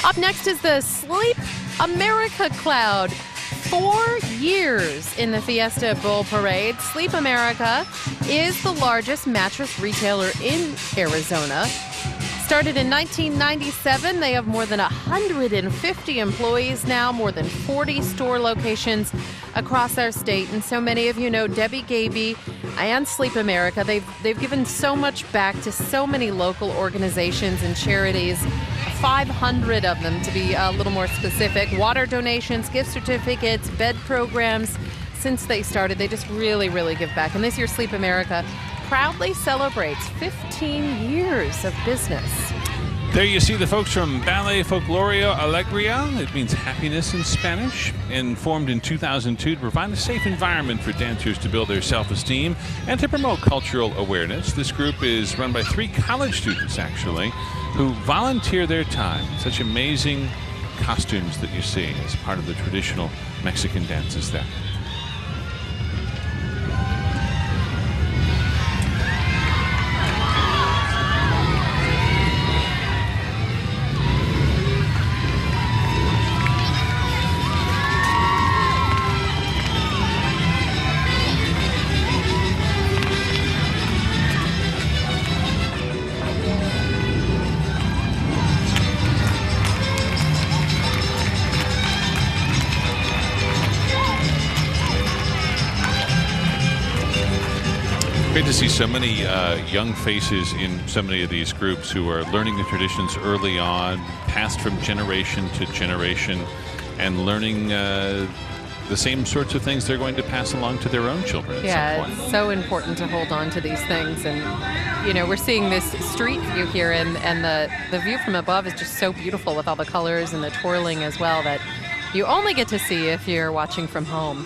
Up next is the Sleep America Cloud. 4 years in the Fiesta Bowl Parade. Sleep America is the largest mattress retailer in Arizona. Started in 1997, they have more than 150 employees now, more than 40 store locations across our state. And so many of you know Debbie Gaby and Sleep America. They've given so much back to so many local organizations and charities, 500 of them to be a little more specific. Water donations, gift certificates, bed programs. Since they started, they just really, really give back. And this year, Sleep America proudly celebrates 15 years of business. There you see the folks from Ballet Folklorico, Alegria. It means happiness in Spanish. And formed in 2002 to provide a safe environment for dancers to build their self-esteem and to promote cultural awareness. This group is run by 3 college students, actually, who volunteer their time. Such amazing costumes that you see as part of the traditional Mexican dances there. Great to see so many young faces in so many of these groups who are learning the traditions early on, passed from generation to generation, and learning the same sorts of things they're going to pass along to their own children at some point. It's so important to hold on to these things. And, you know, we're seeing this street view here, and the view from above is just so beautiful with all the colors and the twirling as well that you only get to see if you're watching from home.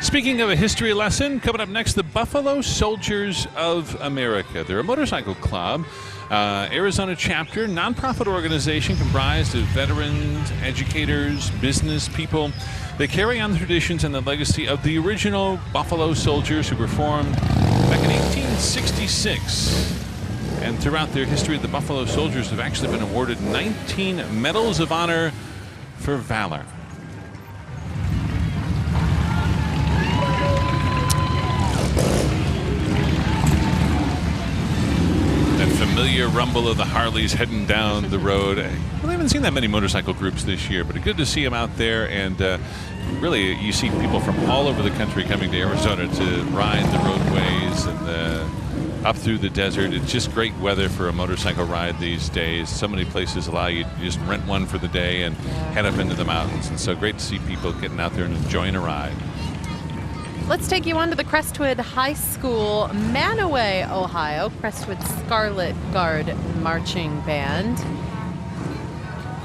Speaking of a history lesson, coming up next, the Buffalo Soldiers of America. They're a motorcycle club, Arizona chapter, nonprofit organization comprised of veterans, educators, business people. They carry on the traditions and the legacy of the original Buffalo Soldiers who were formed back in 1866. And throughout their history, the Buffalo Soldiers have actually been awarded 19 Medals of Honor for valor. Familiar rumble of the Harleys heading down the road. Well, I haven't seen that many motorcycle groups this year, but good to see them out there. And really, you see people from all over the country coming to Arizona to ride the roadways and up through the desert. It's just great weather for a motorcycle ride these days. So many places allow you to just rent one for the day and head up into the mountains. And so great to see people getting out there and enjoying a ride. Let's take you on to the Crestwood High School, Manaway, Ohio. Crestwood Scarlet Guard Marching Band.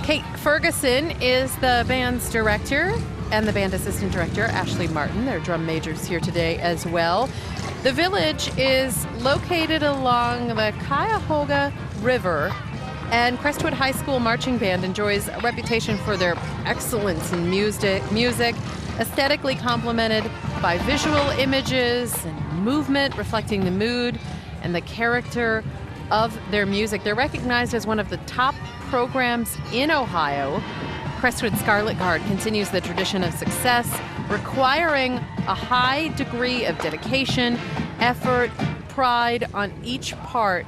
Kate Ferguson is the band's director, and the band assistant director, Ashley Martin. They're drum majors here today as well. The village is located along the Cuyahoga River, and Crestwood High School Marching Band enjoys a reputation for their excellence in music, aesthetically complemented by visual images and movement reflecting the mood and the character of their music. They're recognized as one of the top programs in Ohio. Crestwood Scarlet Guard continues the tradition of success, requiring a high degree of dedication, effort, pride on each part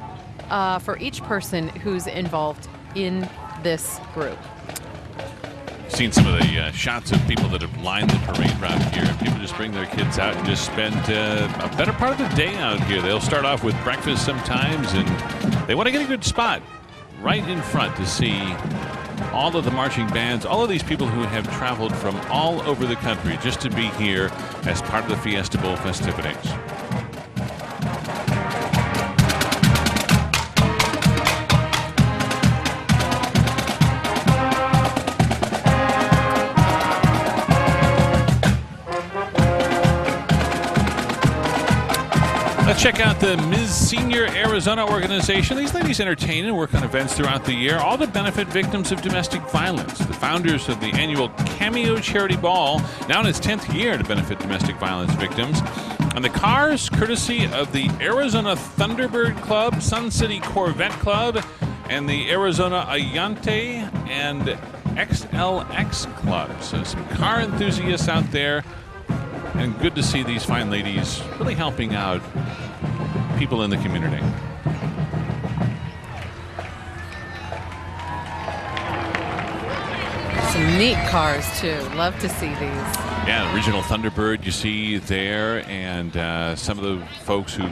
for each person who's involved in this group. Seen some of the shots of people that have lined the parade route here. People just bring their kids out and just spend a better part of the day out here. They'll start off with breakfast sometimes, and they want to get a good spot right in front to see all of the marching bands, all of these people who have traveled from all over the country just to be here as part of the Fiesta Bowl festivities. Let's check out the Ms. Senior Arizona organization. These ladies entertain and work on events throughout the year, all to benefit victims of domestic violence. The founders of the annual Cameo Charity Ball, now in its 10th year to benefit domestic violence victims. And the cars, courtesy of the Arizona Thunderbird Club, Sun City Corvette Club, and the Arizona Ayante and XLX clubs. So some car enthusiasts out there, and good to see these fine ladies really helping out people in the community. Some neat cars, too. Love to see these. Yeah, original Thunderbird you see there, and some of the folks who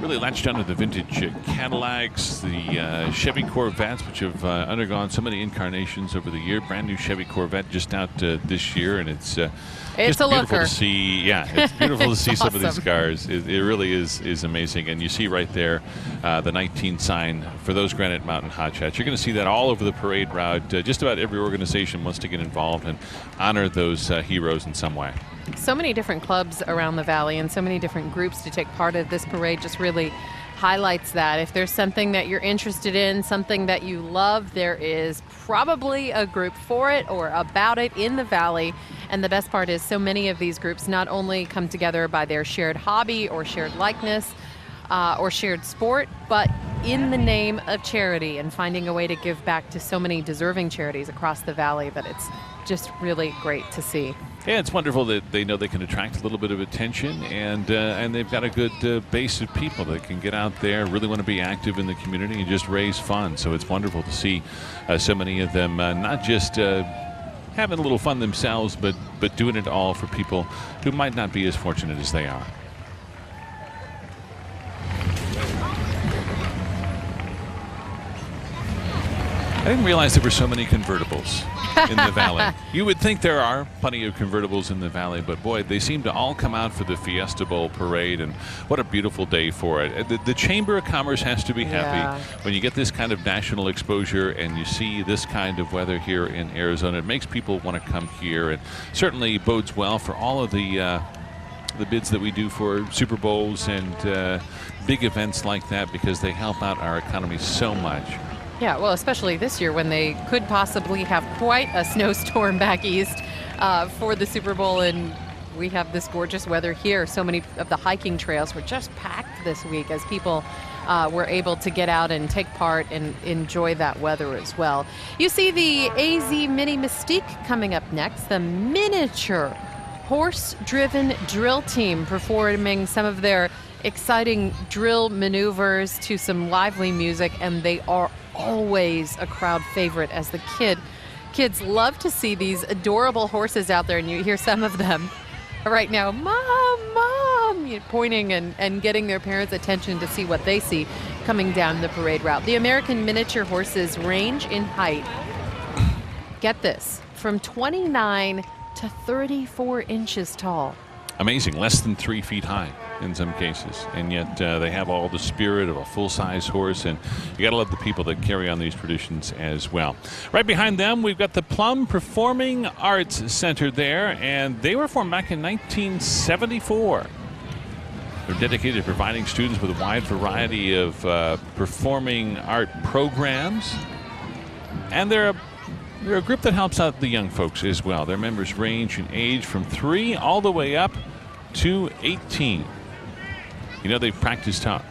really latched onto the vintage Cadillacs, the Chevy Corvettes, which have undergone so many incarnations over the year. Brand new Chevy Corvette just out this year, and it's just a beautiful looker. to see. Yeah, it's beautiful to see It's some of these awesome. cars. It really is amazing. And you see right there the 19 sign for those Granite Mountain Hot Shots. You're going to see that all over the parade route. Just about every organization wants to get involved and honor those heroes in some way. So many different clubs around the valley and so many different groups to take part of this parade just really highlights that. If there's something that you're interested in, something that you love, there is probably a group for it or about it in the valley. And the best part is so many of these groups not only come together by their shared hobby or shared likeness or shared sport, but in the name of charity and finding a way to give back to so many deserving charities across the valley that it's just really great to see. Yeah, it's wonderful that they know they can attract a little bit of attention, and they've got a good base of people that can get out there, really want to be active in the community and just raise funds. So it's wonderful to see so many of them not just having a little fun themselves, but doing it all for people who might not be as fortunate as they are. I didn't realize there were so many convertibles in the valley. You would think there are plenty of convertibles in the valley, but boy, they seem to all come out for the Fiesta Bowl parade, and what a beautiful day for it. The Chamber of Commerce has to be happy when you get this kind of national exposure and you see this kind of weather here in Arizona. It makes people want to come here, and certainly bodes well for all of the bids that we do for Super Bowls and big events like that, because they help out our economy so much. Yeah, well, especially this year when they could possibly have quite a snowstorm back east for the Super Bowl, and we have this gorgeous weather here. So many of the hiking trails were just packed this week as people were able to get out and take part and enjoy that weather as well. You see the AZ Mini Mystique coming up next, the miniature horse-driven drill team performing some of their exciting drill maneuvers to some lively music, and they are always a crowd favorite as the kids love to see these adorable horses out there, and you hear some of them right now, Mom, pointing and getting their parents' attention to see what they see coming down the parade route. The American miniature horses range in height, get this, from 29 to 34 inches tall. Amazing, less than 3 feet high in some cases, and yet they have all the spirit of a full-size horse, and you gotta love the people that carry on these traditions as well. Right behind them, we've got the Plumb Performing Arts Center there, and they were formed back in 1974. They're dedicated to providing students with a wide variety of performing art programs, and they're a group that helps out the young folks as well. Their members range in age from 3 all the way up to 18. You know, they've practiced hard.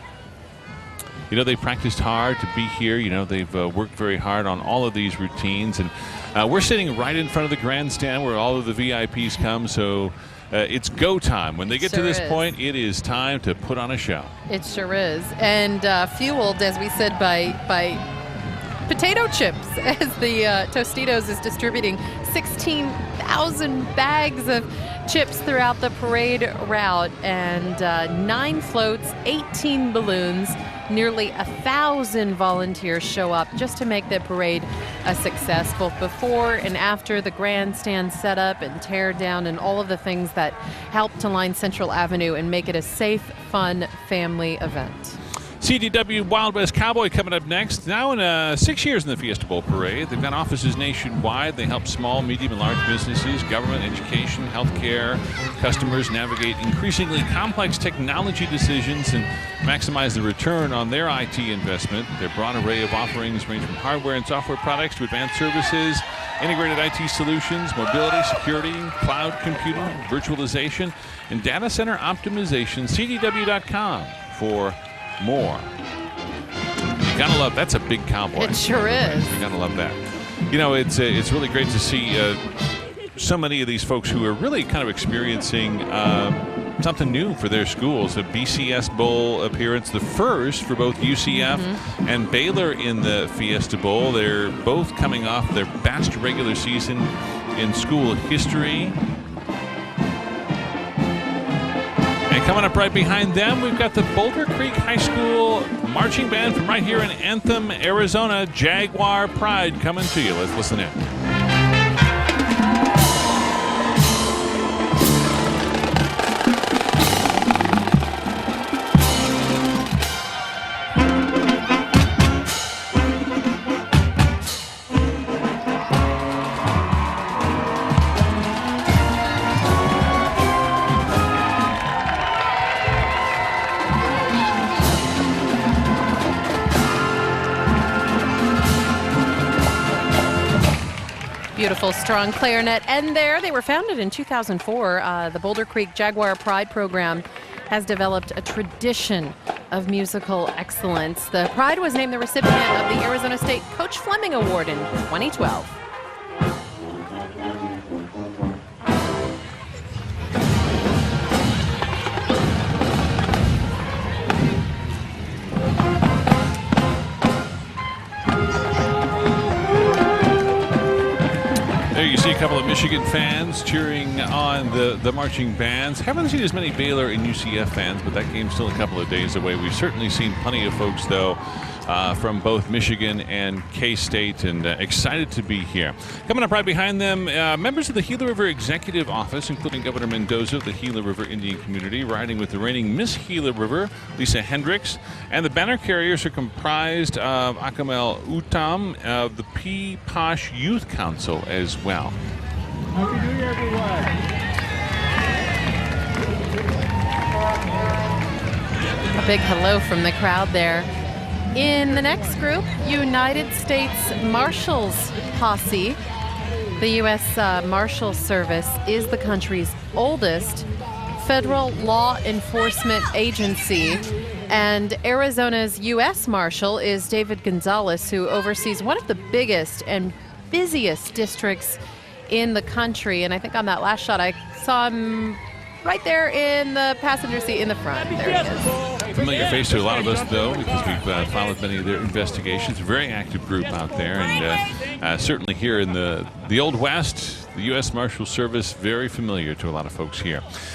To be here. You know, they've worked very hard on all of these routines. And we're sitting right in front of the grandstand where all of the VIPs come. So it's go time. When they get to this point, it is time to put on a show. It sure is. And fueled, as we said, by potato chips, as the Tostitos is distributing 16,000 bags of chips throughout the parade route, and 9 floats, 18 balloons, nearly 1,000 volunteers show up just to make the parade a success, both before and after the grandstand setup and tear down and all of the things that help to line Central Avenue and make it a safe, fun family event. CDW Wild West Cowboy coming up next. Now in 6 years in the Fiesta Bowl Parade. They've got offices nationwide. They help small, medium, and large businesses, government, education, healthcare, customers navigate increasingly complex technology decisions and maximize the return on their IT investment. Their broad array of offerings range from hardware and software products to advanced services, integrated IT solutions, mobility, security, cloud computing, virtualization, and data center optimization. CDW.com for more. Gotta love, that's a big cowboy. It sure is. You gotta love that. You know, it's really great to see so many of these folks who are really kind of experiencing something new for their schools. A BCS Bowl appearance, the first for both UCF and Baylor in the Fiesta Bowl. They're both coming off their best regular season in school history. And coming up right behind them, we've got the Boulder Creek High School marching band from right here in Anthem, Arizona, Jaguar Pride, coming to you. Let's listen in. Beautiful, strong clarinet. And there, they were founded in 2004. The Boulder Creek Jaguar Pride program has developed a tradition of musical excellence. The Pride was named the recipient of the Arizona State Coach Fleming Award in 2012. You see a couple of Michigan fans cheering on the marching bands. Haven't seen as many Baylor and UCF fans, but that game's still a couple of days away. We've certainly seen plenty of folks, though, from both Michigan and K-State, and excited to be here. Coming up right behind them, members of the Gila River Executive Office, including Governor Mendoza of the Gila River Indian Community, riding with the reigning Miss Gila River, Lisa Hendricks. And the banner carriers are comprised of Akamel Utam of the P. Posh Youth Council as well. Happy New Year, everyone. A big hello from the crowd there. In the next group, United States Marshals Posse. The U.S. Marshal Service is the country's oldest federal law enforcement agency. And Arizona's U.S. Marshal is David Gonzalez, who oversees one of the biggest and busiest districts in the country. And I think on that last shot, I saw him right there in the passenger seat in the front. There he is. Familiar face to a lot of us, though, because we've followed many of their investigations. A very active group out there, and certainly here in the Old West, the U.S. Marshal Service, very familiar to a lot of folks here.